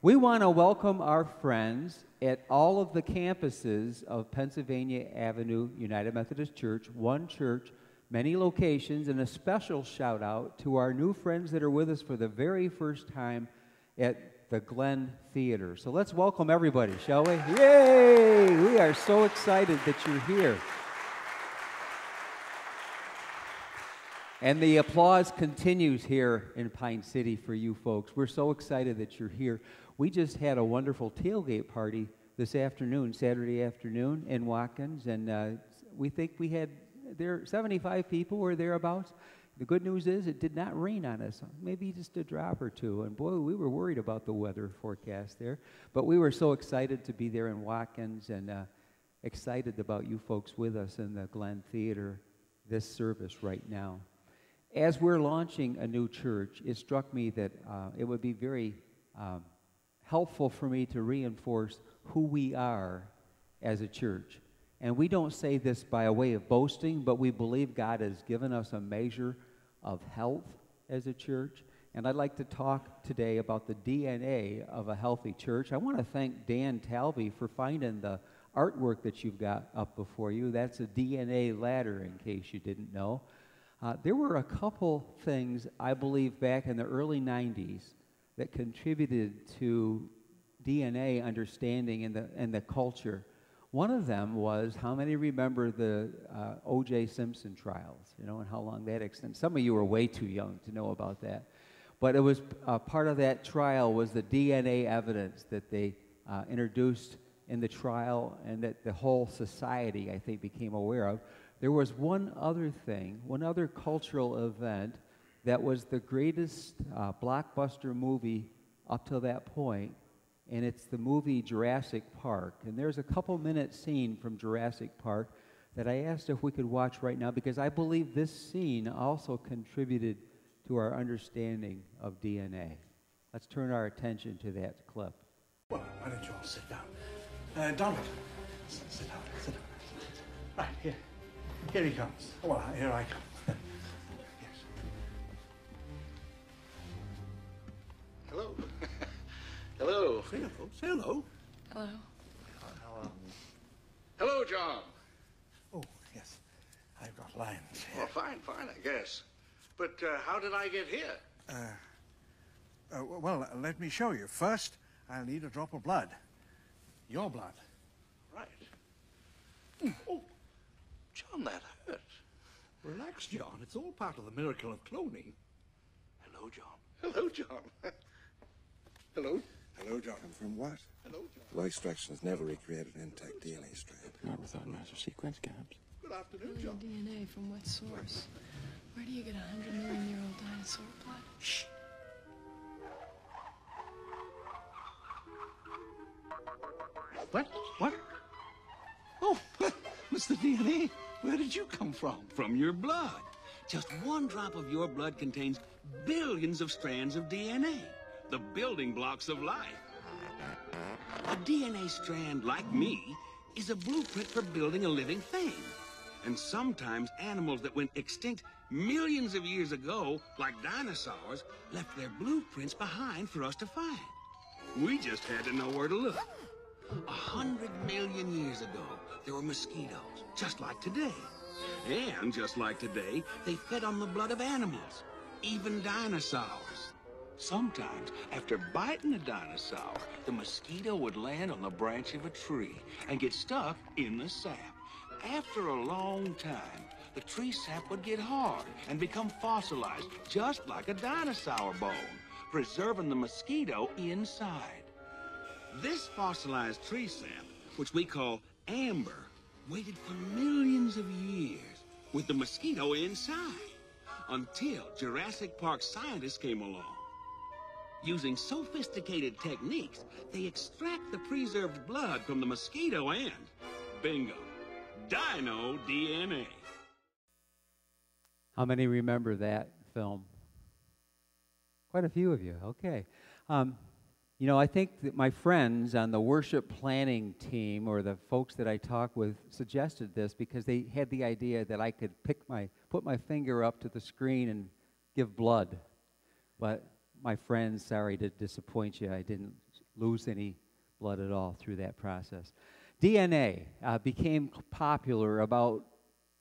We want to welcome our friends at all of the campuses of Pennsylvania Avenue United Methodist Church, one church, many locations, and a special shout out to our new friends that are with us for the very first time at the Glen Theater. So let's welcome everybody, shall we? Yay! We are so excited that you're here. And the applause continues here in Pine City for you folks. We're so excited that you're here. We just had a wonderful tailgate party this afternoon, Saturday afternoon, in Watkins, and we think we had 75 people or thereabouts. The good news is it did not rain on us, maybe just a drop or two. And boy, we were worried about the weather forecast there. But we were so excited to be there in Watkins and excited about you folks with us in the Glen Theater this service right now. As we're launching a new church, it struck me that it would be very helpful for me to reinforce who we are as a church. And we don't say this by a way of boasting, but we believe God has given us a measure of health as a church. And I'd like to talk today about the DNA of a healthy church. I want to thank Dan Talby for finding the artwork that you've got up before you. That's a DNA ladder, in case you didn't know. There were a couple things, I believe, back in the early 90s that contributed to DNA understanding in the culture. One of them was, how many remember the O.J. Simpson trials, and how long that extended? Some of you were way too young to know about that. But it was part of that trial was the DNA evidence that they introduced in the trial and that the whole society, I think, became aware of. There was one other thing, one other cultural event that was the greatest blockbuster movie up to that point, and it's the movie Jurassic Park. And there's a couple-minute scene from Jurassic Park that I asked if we could watch right now because I believe this scene also contributed to our understanding of DNA. Let's turn our attention to that clip. Well, why don't you all sit down? Donald, sit down, sit down. Right, here. Here he comes. Well, here I come. Yes. Hello. Hello. Say hello. Say hello. Hello. Hello. Hello, John. Oh, yes. I've got lines here. Well, fine, I guess. But how did I get here? Well, let me show you. First, I'll need a drop of blood. Your blood. Right. Oh, John, that hurt. Relax, John. It's all part of the miracle of cloning. Hello, John. Hello, John. Hello. Hello, John. And from what? Hello, John. Low extraction has never recreated an intact DNA strand. Not without master sequence gaps. Good afternoon, John. DNA from what source? Where do you get 100 million-year-old dinosaur blood? Shh. What? What? Oh, Mr. DNA. Where did you come from? From your blood. Just one drop of your blood contains billions of strands of DNA, the building blocks of life. A DNA strand, like me, is a blueprint for building a living thing. And sometimes animals that went extinct millions of years ago, like dinosaurs, left their blueprints behind for us to find. We just had to know where to look. 100 million years ago, there were mosquitoes, just like today. And just like today, they fed on the blood of animals, even dinosaurs. Sometimes, after biting a dinosaur, the mosquito would land on the branch of a tree and get stuck in the sap. After a long time, the tree sap would get hard and become fossilized, just like a dinosaur bone, preserving the mosquito inside. This fossilized tree sap, which we call amber, waited for millions of years with the mosquito inside until Jurassic Park scientists came along. Using sophisticated techniques, they extract the preserved blood from the mosquito and, bingo, dino DNA. How many remember that film? Quite a few of you, okay. I think that my friends on the worship planning team or the folks that I talk with suggested this because they had the idea that I could put my finger up to the screen and give blood. But my friends, sorry to disappoint you, I didn't lose any blood at all through that process. DNA became popular about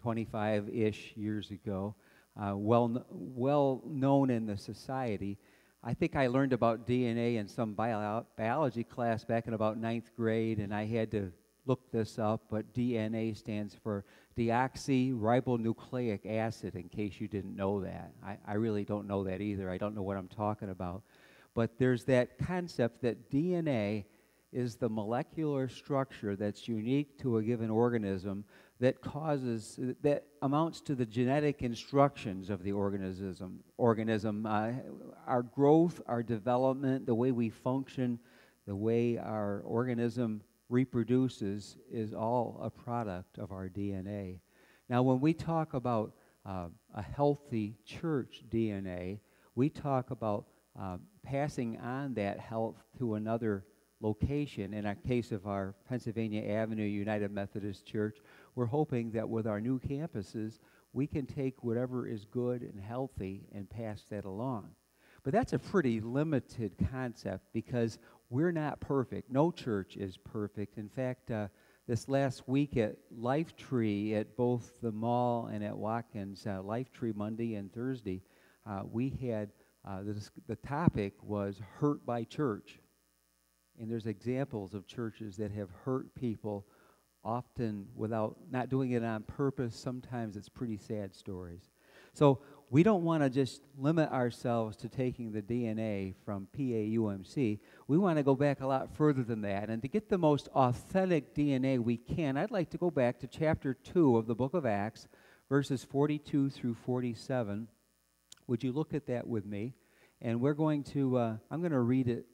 25-ish years ago, well known in the society. I think I learned about DNA in some biology class back in about 9th grade, and I had to look this up, but DNA stands for deoxyribonucleic acid, in case you didn't know that. I really don't know that either. I don't know what I'm talking about. But there's that concept that DNA is the molecular structure that's unique to a given organism that amounts to the genetic instructions of the organism. Our growth, our development, the way we function, the way our organism reproduces is all a product of our DNA. Now, when we talk about a healthy church DNA, we talk about passing on that health to another location. In our case of our Pennsylvania Avenue United Methodist Church, we're hoping that with our new campuses, we can take whatever is good and healthy and pass that along. But that's a pretty limited concept because we're not perfect. No church is perfect. In fact, this last week at Lifetree at both the mall and at Watkins, Lifetree Monday and Thursday, we had the topic was hurt by church. And there's examples of churches that have hurt people, often without not doing it on purpose. Sometimes it's pretty sad stories. So we don't want to just limit ourselves to taking the DNA from PAUMC. We want to go back a lot further than that. And to get the most authentic DNA we can, I'd like to go back to chapter 2 of the book of Acts, verses 42 through 47. Would you look at that with me? And we're going to, I'm going to read it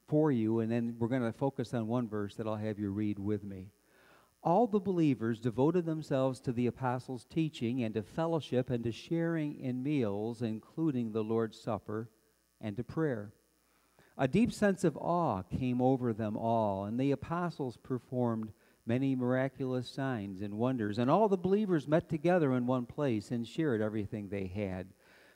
for you, and then we're going to focus on one verse that I'll have you read with me. All the believers devoted themselves to the apostles' teaching and to fellowship and to sharing in meals, including the Lord's Supper, and to prayer. A deep sense of awe came over them all, and the apostles performed many miraculous signs and wonders, and all the believers met together in one place and shared everything they had.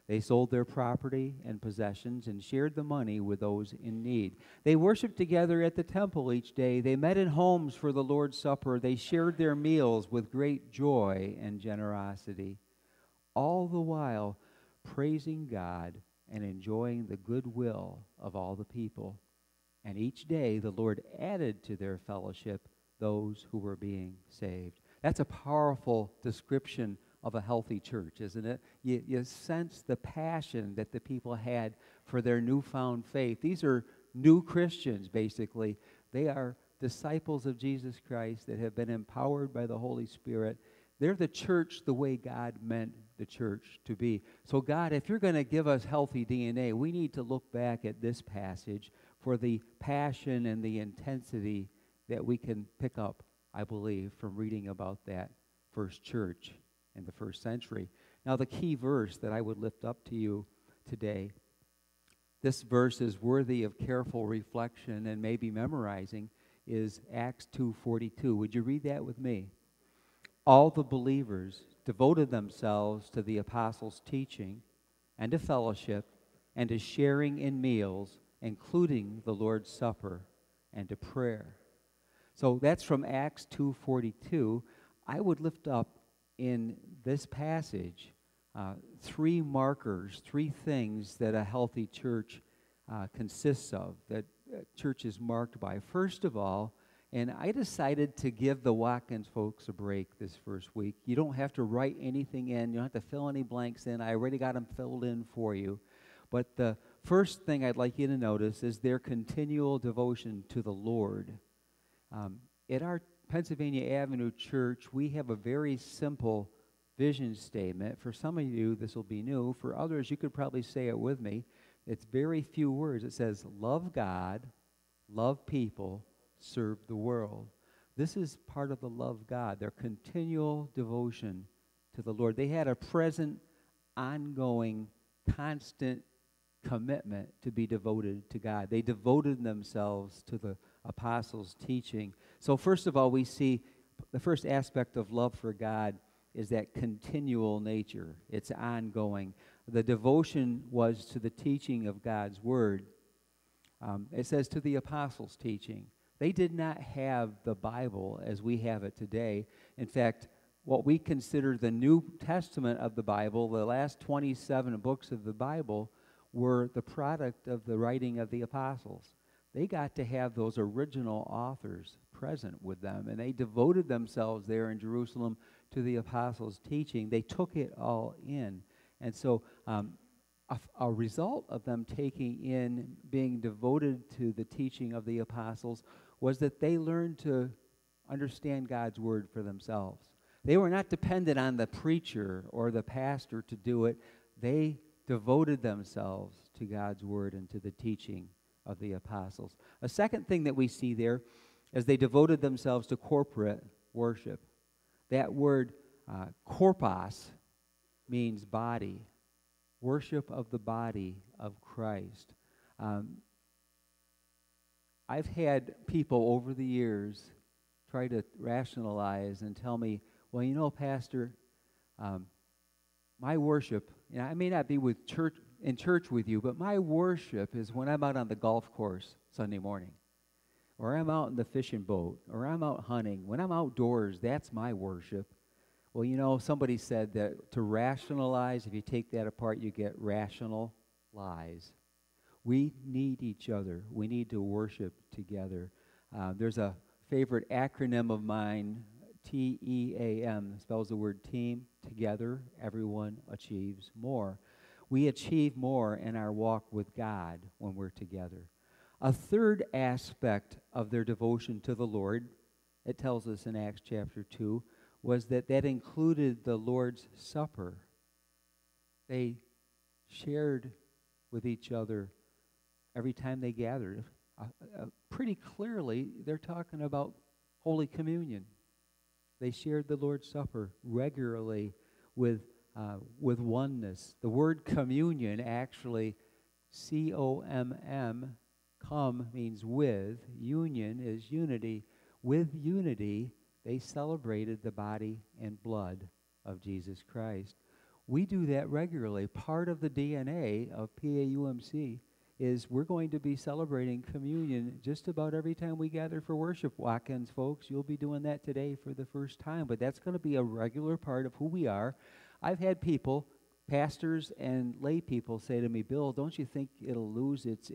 They sold their property and possessions and shared the money with those in need. They worshiped together at the temple each day. They met in homes for the Lord's Supper. They shared their meals with great joy and generosity, all the while praising God and enjoying the goodwill of all the people. And each day the Lord added to their fellowship those who were being saved. That's a powerful description of a healthy church, isn't it? You sense the passion that the people had for their newfound faith. These are new Christians, basically. They are disciples of Jesus Christ that have been empowered by the Holy Spirit. They're the church the way God meant the church to be. So God, if you're going to give us healthy DNA, we need to look back at this passage for the passion and the intensity that we can pick up, I believe, from reading about that first church in the first century. Now, the key verse that I would lift up to you today, this verse is worthy of careful reflection and maybe memorizing, is Acts 2:42. Would you read that with me? All the believers devoted themselves to the apostles' teaching and to fellowship and to sharing in meals, including the Lord's Supper, and to prayer. So that's from Acts 2:42. I would lift up in this passage three markers, three things that a healthy church consists of, that church is marked by. First of all, and I decided to give the Watkins folks a break this first week. You don't have to write anything in. You don't have to fill any blanks in. I already got them filled in for you. But the first thing I'd like you to notice is their continual devotion to the Lord. At our Pennsylvania Avenue Church, we have a very simple vision statement. For some of you, this will be new. For others, you could probably say it with me. It's very few words. It says, love God, love people, serve the world. This is part of the love of God, their continual devotion to the Lord. They had a present, ongoing, constant commitment to be devoted to God. They devoted themselves to the apostles' teaching. So first of all, we see the first aspect of love for God is that continual nature. It's ongoing. The devotion was to the teaching of God's Word. It says to the apostles' teaching. They did not have the Bible as we have it today. In fact, what we consider the New Testament of the Bible, the last 27 books of the Bible, were the product of the writing of the apostles. They got to have those original authors present with them, and they devoted themselves there in Jerusalem to the apostles' teaching. They took it all in. And so a result of them taking in, being devoted to the teaching of the apostles, was that they learned to understand God's word for themselves. They were not dependent on the preacher or the pastor to do it. They devoted themselves to God's word and to the teaching of the apostles. A second thing that we see there is they devoted themselves to corporate worship. That word korpos means body, worship of the body of Christ. I've had people over the years try to rationalize and tell me, well, you know, Pastor, my worship, I may not be in church with you, but my worship is when I'm out on the golf course Sunday morning, or I'm out in the fishing boat, or I'm out hunting. When I'm outdoors, that's my worship. Well, you know, somebody said that to rationalize, if you take that apart, you get rational lies. We need each other. We need to worship together. There's a favorite acronym of mine, TEAM, spells the word team. Together, everyone achieves more. We achieve more in our walk with God when we're together. A third aspect of their devotion to the Lord, it tells us in Acts chapter 2, was that included the Lord's Supper. They shared with each other every time they gathered. Pretty clearly, they're talking about Holy Communion. They shared the Lord's Supper regularly with oneness. The word communion, actually, C-O-M-M, come means with. Union is unity. With unity, they celebrated the body and blood of Jesus Christ. We do that regularly. Part of the DNA of PAUMC is we're going to be celebrating communion just about every time we gather for worship. Watkins, folks, you'll be doing that today for the first time, but that's going to be a regular part of who we are. I've had people, pastors and lay people, say to me, Bill, don't you think it'll lose its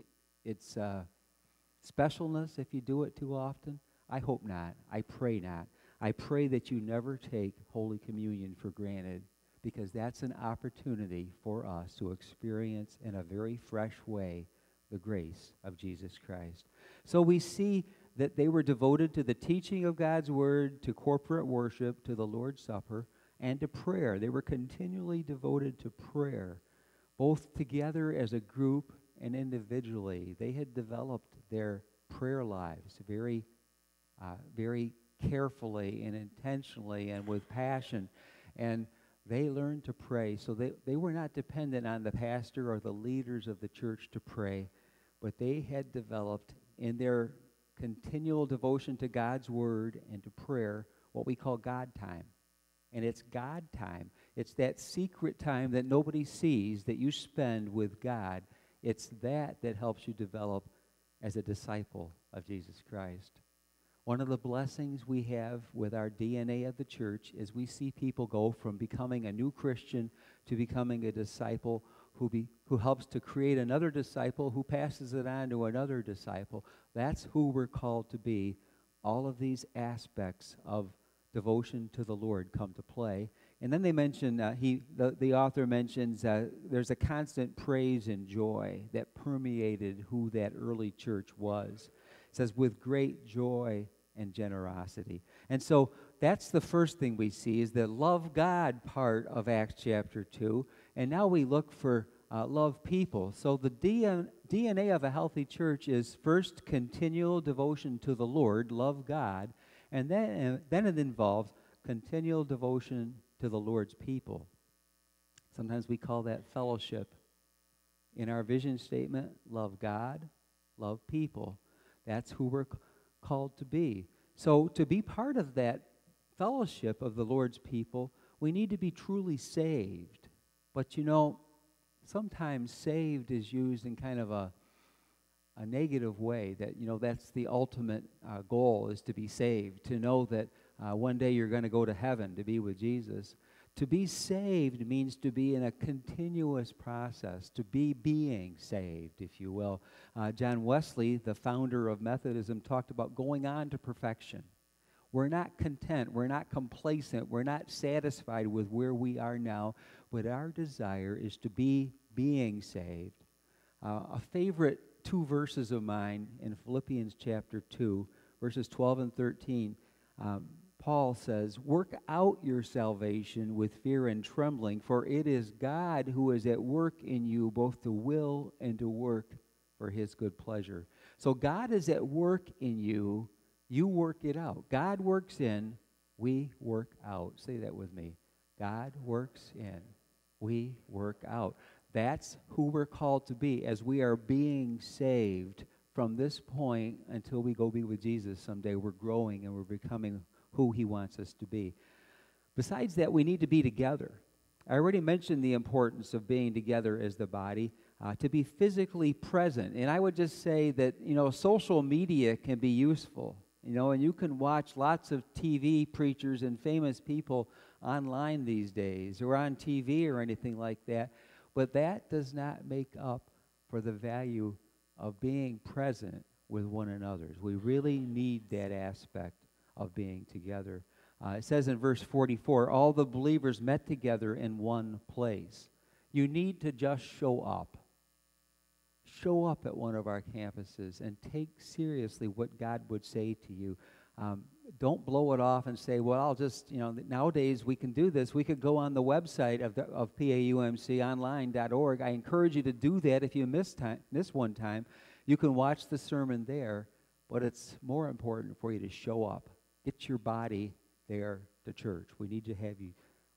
specialness if you do it too often? I hope not. I pray not. I pray that you never take Holy Communion for granted, because that's an opportunity for us to experience in a very fresh way the grace of Jesus Christ. So we see that they were devoted to the teaching of God's word, to corporate worship, to the Lord's Supper, and to prayer. They were continually devoted to prayer, both together as a group and individually. They had developed their prayer lives very carefully and intentionally and with passion, and they learned to pray. So they were not dependent on the pastor or the leaders of the church to pray, but they had developed in their continual devotion to God's word and to prayer what we call God time. And it's God time. It's that secret time that nobody sees that you spend with God. It's that helps you develop as a disciple of Jesus Christ. One of the blessings we have with our DNA of the church is we see people go from becoming a new Christian to becoming a disciple who helps to create another disciple who passes it on to another disciple. That's who we're called to be. All of these aspects of devotion to the Lord come to play. And then they mention, the author mentions there's a constant praise and joy that permeated who that early church was. It says, with great joy and generosity. And so that's the first thing we see is the love God part of Acts chapter 2. And now we look for love people. So the DNA of a healthy church is first continual devotion to the Lord, love God, and then it involves continual devotion to the Lord's people. Sometimes we call that fellowship. In our vision statement, love God, love people. That's who we're called to be. So to be part of that fellowship of the Lord's people, we need to be truly saved. But you know, sometimes saved is used in kind of a negative way, that, that's the ultimate goal, is to be saved, to know that one day you're going to go to heaven to be with Jesus. To be saved means to be in a continuous process, to be being saved, if you will. John Wesley, the founder of Methodism, talked about going on to perfection. We're not content, we're not complacent, we're not satisfied with where we are now, but our desire is to be being saved. A favorite two verses of mine in Philippians chapter 2, verses 12 and 13, Paul says, "Work out your salvation with fear and trembling, for it is God who is at work in you, both to will and to work for his good pleasure." So God is at work in you, you work it out. God works in, we work out. Say that with me. God works in, we work out. That's who we're called to be as we are being saved from this point until we go be with Jesus someday. We're growing and we're becoming who he wants us to be. Besides that, we need to be together. I already mentioned the importance of being together as the body, to be physically present. And I would just say that, social media can be useful, and you can watch lots of TV preachers and famous people online these days, or on TV or anything like that. But that does not make up for the value of being present with one another. We really need that aspect of being together. It says in verse 44, all the believers met together in one place. You need to just show up. Show up at one of our campuses and take seriously what God would say to you. Don't blow it off and say, well, I'll just, nowadays we can do this. We could go on the website of PAUMConline.org. I encourage you to do that. If you miss one time, you can watch the sermon there, but it's more important for you to show up. Get your body there to church. We need to have you.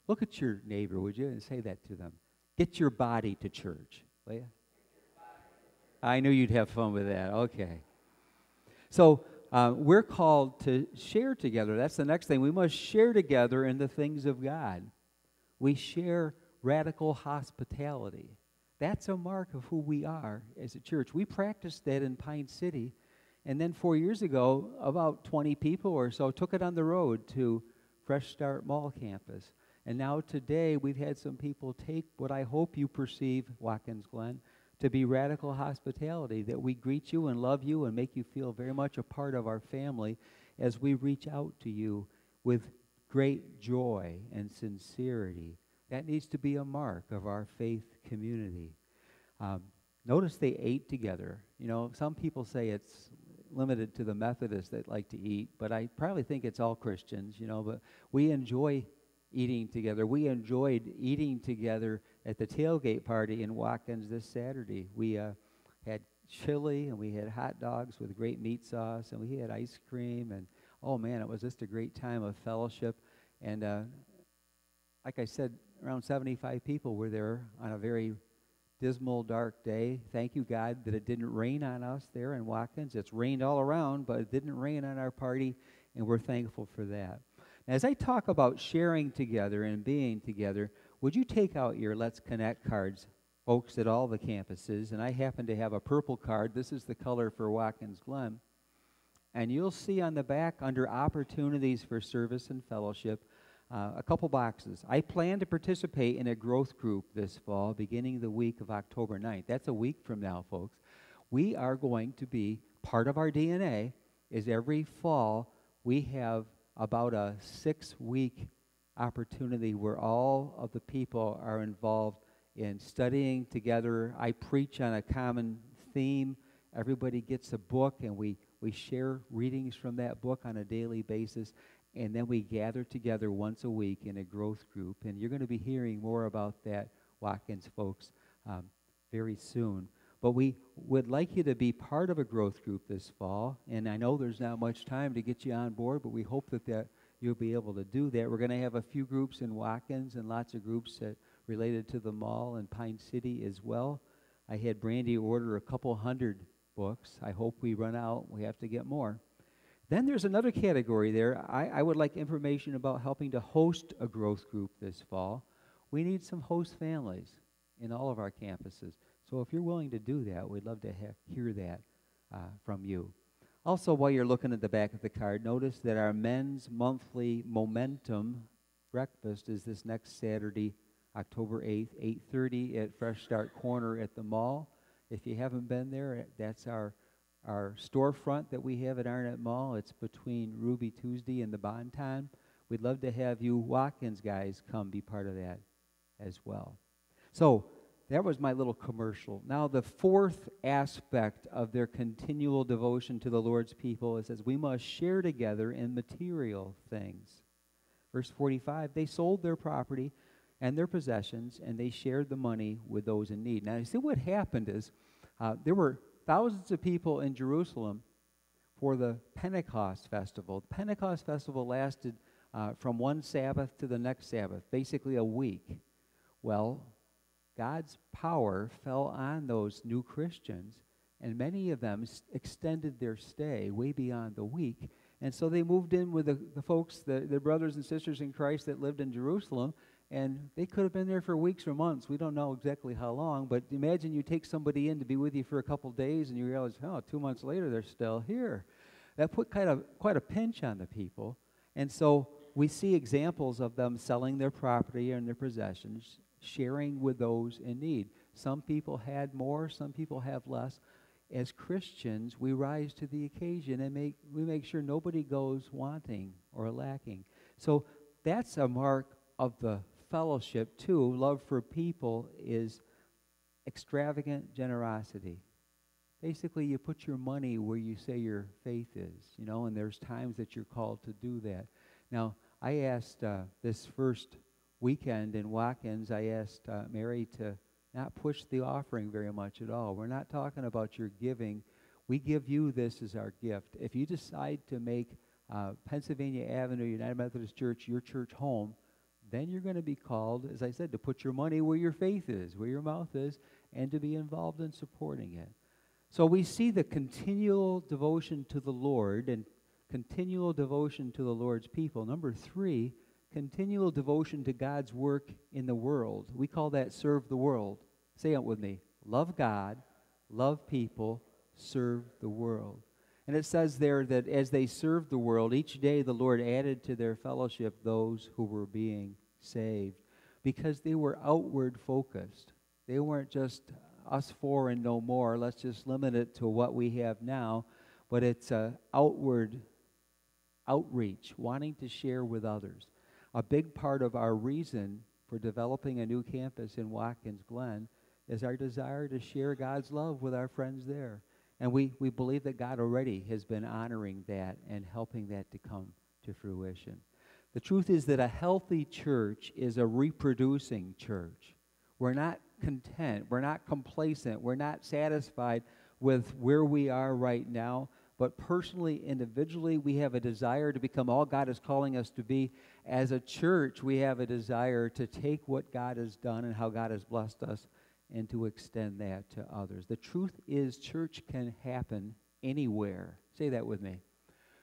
Look at your neighbor, would you, and say that to them. Get your body to church. Will you? I knew you'd have fun with that. Okay. So we're called to share together. That's the next thing. We must share together in the things of God. We share radical hospitality. That's a mark of who we are as a church. We practiced that in Pine City. And then 4 years ago, about 20 people or so took it on the road to Fresh Start Mall campus. And now today, we've had some people take what I hope you perceive, Watkins, Glen, to be radical hospitality, that we greet you and love you and make you feel very much a part of our family as we reach out to you with great joy and sincerity. That needs to be a mark of our faith community. Notice they ate together. Some people say it's limited to the Methodists that like to eat, but I probably think it's all Christians, but we enjoy eating together. We enjoyed eating together at the tailgate party in Watkins this Saturday. We had chili, and we had hot dogs with great meat sauce, and we had ice cream, and oh man, it was just a great time of fellowship. And like I said, around 75 people were there on a very dismal, dark day. Thank you, God, that it didn't rain on us there in Watkins. It's rained all around, but it didn't rain on our party, and we're thankful for that. Now, as I talk about sharing together and being together, would you take out your Let's Connect cards, folks, at all the campuses? And I happen to have a purple card. This is the color for Watkins Glen. And you'll see on the back, under Opportunities for Service and Fellowship, a couple boxes. I plan to participate in a growth group this fall, beginning the week of October 9th. That's a week from now, folks. We are going to be, part of our DNA is every fall we have about a 6-week opportunity where all of the people are involved in studying together. I preach on a common theme. Everybody gets a book, and we share readings from that book on a daily basis. And then we gather together once a week in a growth group. And you're going to be hearing more about that, Watkins folks, very soon. But we would like you to be part of a growth group this fall. And I know there's not much time to get you on board, but we hope that you'll be able to do that. We're going to have a few groups in Watkins and lots of groups related to the mall in Pine City as well. I had Brandy order a couple hundred books. I hope we run out. We have to get more. Then there's another category there. I would like information about helping to host a growth group this fall. We need some host families in all of our campuses. So if you're willing to do that, we'd love to hear that. from you. Also, while you're looking at the back of the card, notice that our men's monthly momentum breakfast is this next Saturday, October 8th, 8:30 at Fresh Start Corner at the mall. If you haven't been there, that's our storefront that we have at Arnot Mall. It's between Ruby Tuesday and the Bonton. We'd love to have you Watkins guys come be part of that as well. So that was my little commercial. Now the fourth aspect of their continual devotion to the Lord's people is, we must share together in material things. Verse 45, they sold their property and their possessions, and they shared the money with those in need. Now you see what happened is, there were thousands of people in Jerusalem for the Pentecost festival. The Pentecost festival lasted from one Sabbath to the next Sabbath, basically a week. Well, God's power fell on those new Christians, and many of them extended their stay way beyond the week. And so they moved in with the folks, their brothers and sisters in Christ that lived in Jerusalem, and they could have been there for weeks or months. We don't know exactly how long, but imagine you take somebody in to be with you for a couple days, and you realize, 2 months later they're still here. That put quite a pinch on the people. And so we see examples of them selling their property and their possessions, sharing with those in need. Some people had more, some people have less. As Christians, we rise to the occasion and we make sure nobody goes wanting or lacking. So that's a mark of the fellowship too. Love for people is extravagant generosity. Basically, you put your money where you say your faith is, and there's times that you're called to do that. Now, I asked this first weekend in Watkins, I asked Mary to not push the offering very much at all. We're not talking about your giving. We give you this as our gift. If you decide to make Pennsylvania Avenue United Methodist Church your church home, then you're going to be called, as I said, to put your money where your faith is, where your mouth is, and to be involved in supporting it. So we see the continual devotion to the Lord and continual devotion to the Lord's people. Number 3, continual devotion to God's work in the world. We call that serve the world. Say it with me. Love God, love people, serve the world. And it says there that as they served the world, each day the Lord added to their fellowship those who were being saved, because they were outward focused. They weren't just us four and no more. Let's just limit it to what we have now. But it's outward outreach, wanting to share with others. A big part of our reason for developing a new campus in Watkins, Glen, is our desire to share God's love with our friends there. And we believe that God already has been honoring that and helping that to come to fruition. The truth is that a healthy church is a reproducing church. We're not content. We're not complacent. We're not satisfied with where we are right now. But personally, individually, we have a desire to become all God is calling us to be. As a church, we have a desire to take what God has done and how God has blessed us and to extend that to others. The truth is, church can happen anywhere. Say that with me.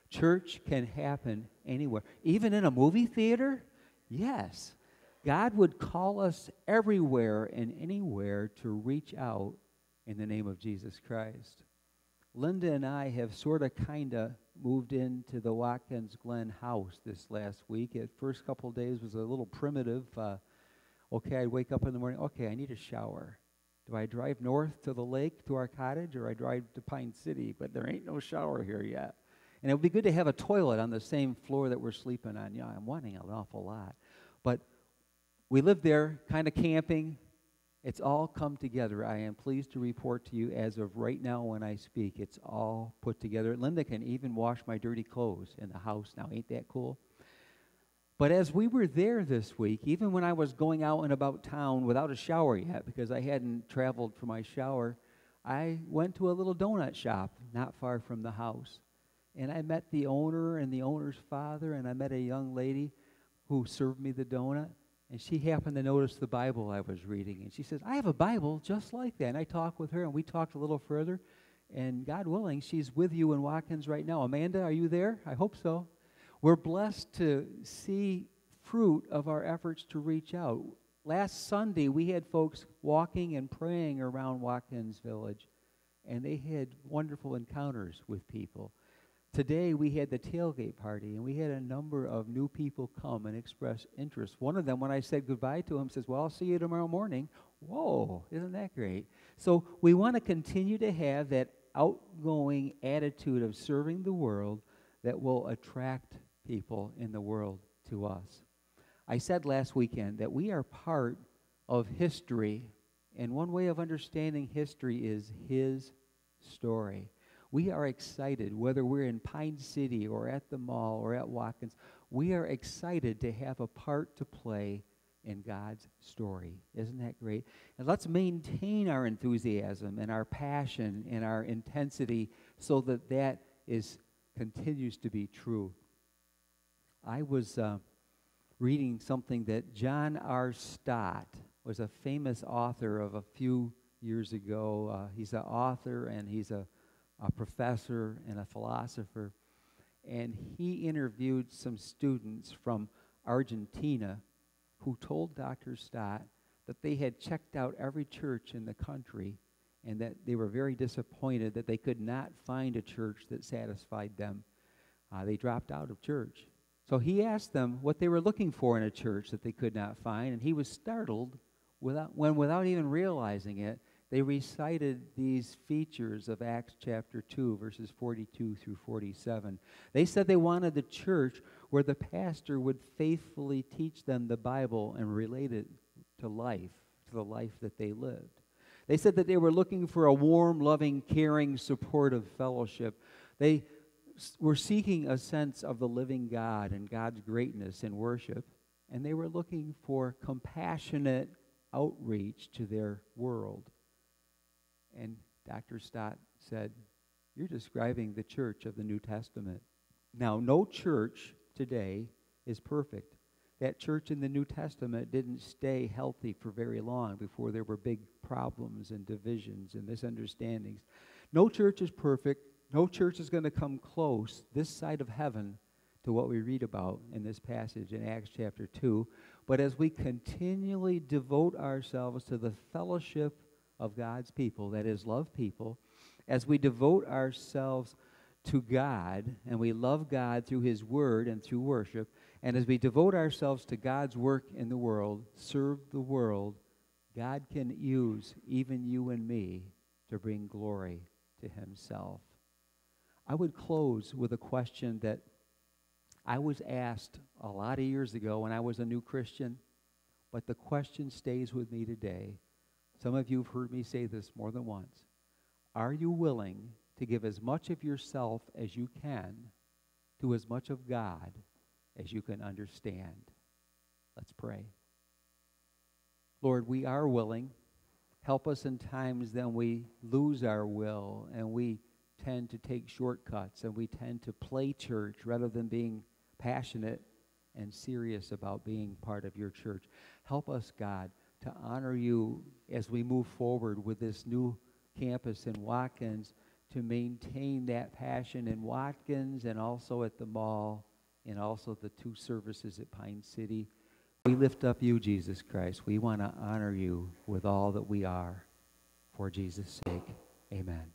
Church can happen anywhere. Even in a movie theater? Yes. God would call us everywhere and anywhere to reach out in the name of Jesus Christ. Linda and I have kind of moved into the Watkins Glen house this last week. The first couple of days was a little primitive. I'd wake up in the morning, I need a shower. Do I drive north to the lake to our cottage, or I drive to Pine City? But there ain't no shower here yet. And it would be good to have a toilet on the same floor that we're sleeping on. Yeah, I'm wanting an awful lot. But we lived there, kind of camping. It's all come together. I am pleased to report to you, as of right now when I speak, it's all put together. Linda can even wash my dirty clothes in the house now. Ain't that cool? But as we were there this week, even when I was going out and about town without a shower yet, because I hadn't traveled for my shower, I went to a little donut shop not far from the house. And I met the owner and the owner's father, and I met a young lady who served me the donut. And she happened to notice the Bible I was reading. And she says, I have a Bible just like that. And I talked with her, and we talked a little further. And God willing, she's with you in Watkins right now. Amanda, are you there? I hope so. We're blessed to see fruit of our efforts to reach out. Last Sunday, we had folks walking and praying around Watkins Village. and they had wonderful encounters with people. Today we had the tailgate party, and we had a number of new people come and express interest. One of them, when I said goodbye to him, says, well, I'll see you tomorrow morning. Whoa, isn't that great? So we want to continue to have that outgoing attitude of serving the world that will attract people in the world to us. I said last weekend that we are part of history, and one way of understanding history is his story. We are excited, whether we're in Pine City or at the mall or at Watkins, we are excited to have a part to play in God's story. Isn't that great? And let's maintain our enthusiasm and our passion and our intensity so that that continues to be true. I was reading something that John R. Stott was a famous author of a few years ago. He's an author and he's a professor and a philosopher. And he interviewed some students from Argentina who told Dr. Stott that they had checked out every church in the country and that they were very disappointed that they could not find a church that satisfied them. They dropped out of church. So he asked them what they were looking for in a church that they could not find, and he was startled without even realizing it. They recited these features of Acts chapter 2, verses 42 through 47. They said they wanted the church where the pastor would faithfully teach them the Bible and relate it to life, to the life that they lived. They said that they were looking for a warm, loving, caring, supportive fellowship. They were seeking a sense of the living God and God's greatness in worship, and they were looking for compassionate outreach to their world. And Dr. Stott said, you're describing the church of the New Testament. Now, no church today is perfect. That church in the New Testament didn't stay healthy for very long before there were big problems and divisions and misunderstandings. No church is perfect. No church is going to come close this side of heaven to what we read about in this passage in Acts chapter 2. But as we continually devote ourselves to the fellowship of God's people, that is, love people, as we devote ourselves to God, and we love God through His Word and through worship, and as we devote ourselves to God's work in the world, serve the world, God can use even you and me to bring glory to Himself. I would close with a question that I was asked a lot of years ago when I was a new Christian, but the question stays with me today. Some of you have heard me say this more than once. Are you willing to give as much of yourself as you can to as much of God as you can understand? Let's pray. Lord, we are willing. Help us in times then we lose our will and we tend to take shortcuts and we tend to play church rather than being passionate and serious about being part of your church. Help us, God, to honor you as we move forward with this new campus in Watkins, to maintain that passion in Watkins and also at the mall and also the 2 services at Pine City. We lift up you, Jesus Christ. We want to honor you with all that we are. For Jesus' sake, amen.